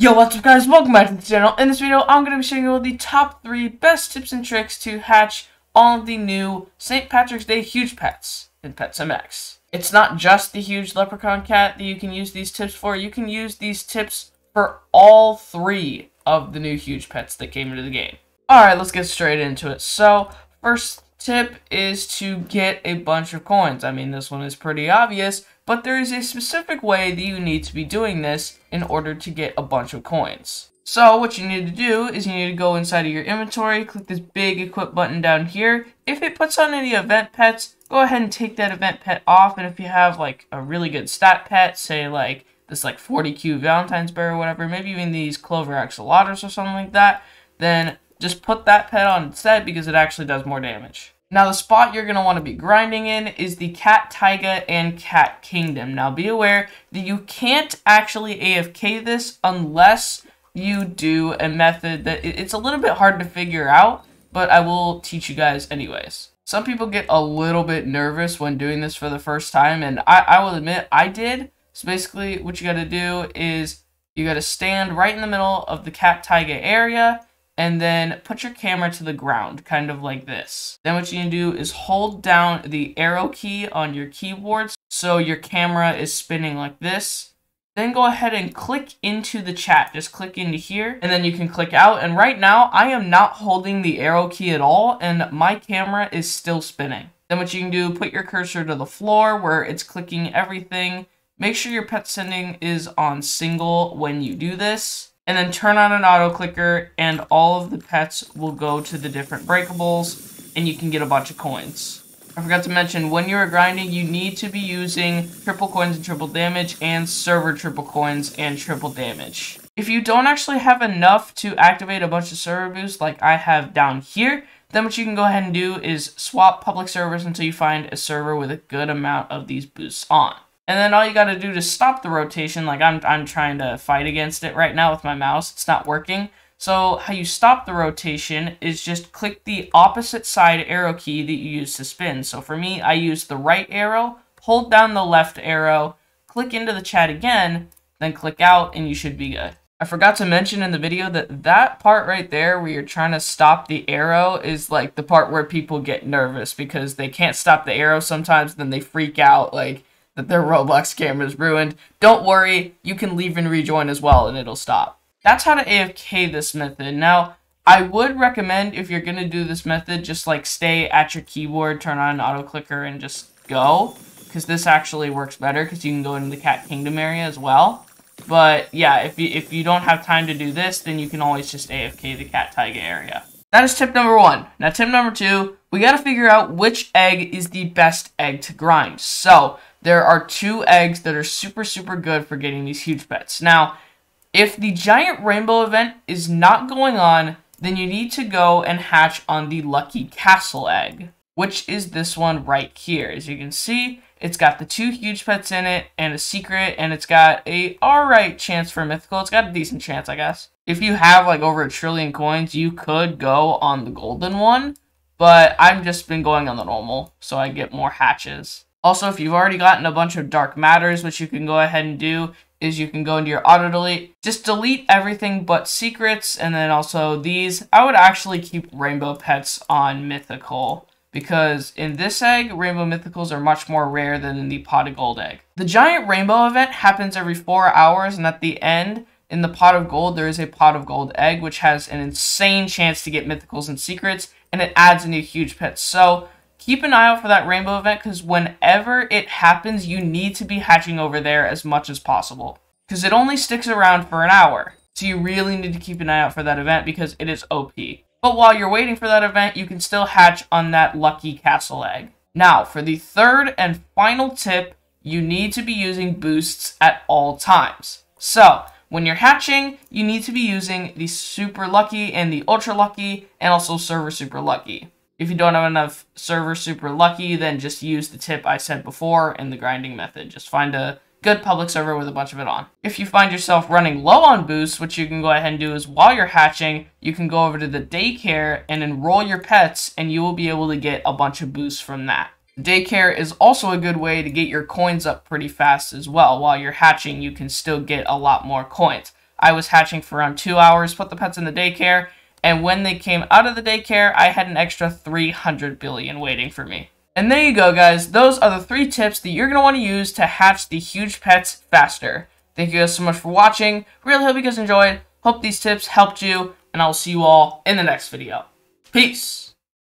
Yo, what's up guys, welcome back to the channel. In this video, I'm going to be showing you all the top 3 best tips and tricks to hatch all of the new St. Patrick's Day huge pets in Pet Sim X. It's not just the huge leprechaun cat that you can use these tips for. You can use these tips for all 3 of the new huge pets that came into the game. Alright, let's get straight into it. So, first tip is to get a bunch of coins. I mean, this one is pretty obvious, but there is a specific way that you need to be doing this in order to get a bunch of coins. So what you need to do is you need to go inside of your inventory, click this big equip button down here. If it puts on any event pets, go ahead and take that event pet off, and if you have like a really good stat pet, say like this like 40Q Valentine's Bear or whatever, maybe even these clover axolotls or something like that, then just put that pet on instead because it actually does more damage. Now, the spot you're going to want to be grinding in is the Cat Taiga and Cat Kingdom. Now, be aware that you can't actually AFK this unless you do a method that it's a little bit hard to figure out, but I will teach you guys anyways. Some people get a little bit nervous when doing this for the first time, and I will admit I did. So basically, what you got to do is you got to stand right in the middle of the Cat Taiga area, and then put your camera to the ground, kind of like this. Then what you can do is hold down the arrow key on your keyboard so your camera is spinning like this. Then go ahead and click into the chat. Just click into here, and then you can click out. And right now, I am not holding the arrow key at all, and my camera is still spinning. Then what you can do, put your cursor to the floor where it's clicking everything. Make sure your pet sending is on single when you do this. And then turn on an auto clicker, and all of the pets will go to the different breakables, and you can get a bunch of coins. I forgot to mention, when you are grinding, you need to be using triple coins and triple damage, and server triple coins and triple damage. If you don't actually have enough to activate a bunch of server boosts like I have down here, then what you can go ahead and do is swap public servers until you find a server with a good amount of these boosts on. And then all you gotta do to stop the rotation, like I'm trying to fight against it right now with my mouse, it's not working. So how you stop the rotation is just click the opposite side arrow key that you use to spin. So for me, I use the right arrow, hold down the left arrow, click into the chat again, then click out, and you should be good. I forgot to mention in the video that that part right there where you're trying to stop the arrow is like the part where people get nervous because they can't stop the arrow sometimes, then they freak out like that their Roblox camera is ruined. Don't worry, you can leave and rejoin as well and it'll stop. That's how to AFK this method. Now, I would recommend if you're going to do this method, just like stay at your keyboard, turn on an auto clicker and just go, because this actually works better because you can go into the Cat Kingdom area as well. But yeah, if you don't have time to do this, then you can always just AFK the Cat Taiga area. That is tip number 1. Now tip number 2, we got to figure out which egg is the best egg to grind. So, there are 2 eggs that are super good for getting these huge pets. Now, if the giant rainbow event is not going on, then you need to go and hatch on the lucky castle egg, which is this one right here. As you can see, it's got the 2 huge pets in it and a secret, and it's got a alright chance for mythical. It's got a decent chance, I guess. If you have like over 1 trillion coins, you could go on the golden one, but I've just been going on the normal, so I get more hatches. Also, if you've already gotten a bunch of dark matters, what you can go ahead and do is you can go into your auto delete, just delete everything but secrets, and then also these. I would actually keep rainbow pets on mythical, because in this egg, rainbow mythicals are much more rare than in the pot of gold egg. The giant rainbow event happens every 4 hours, and at the end, in the pot of gold, there is a pot of gold egg, which has an insane chance to get mythicals and secrets, and it adds a new huge pet. So keep an eye out for that rainbow event, because whenever it happens, you need to be hatching over there as much as possible. Because it only sticks around for an hour. So you really need to keep an eye out for that event because it is OP. But while you're waiting for that event, you can still hatch on that lucky castle egg. Now, for the 3rd and final tip, you need to be using boosts at all times. So, when you're hatching, you need to be using the super lucky and the ultra lucky, and also server super lucky. If you don't have enough server super lucky, then just use the tip I said before in the grinding method. Just find a good public server with a bunch of it on. If you find yourself running low on boosts, what you can go ahead and do is while you're hatching, you can go over to the daycare and enroll your pets, and you will be able to get a bunch of boosts from that. Daycare is also a good way to get your coins up pretty fast as well. While you're hatching, you can still get a lot more coins. I was hatching for around 2 hours, put the pets in the daycare, and when they came out of the daycare, I had an extra 300 billion waiting for me. And there you go, guys. Those are the 3 tips that you're going to want to use to hatch the huge pets faster. Thank you guys so much for watching. Really hope you guys enjoyed. Hope these tips helped you, and I'll see you all in the next video. Peace!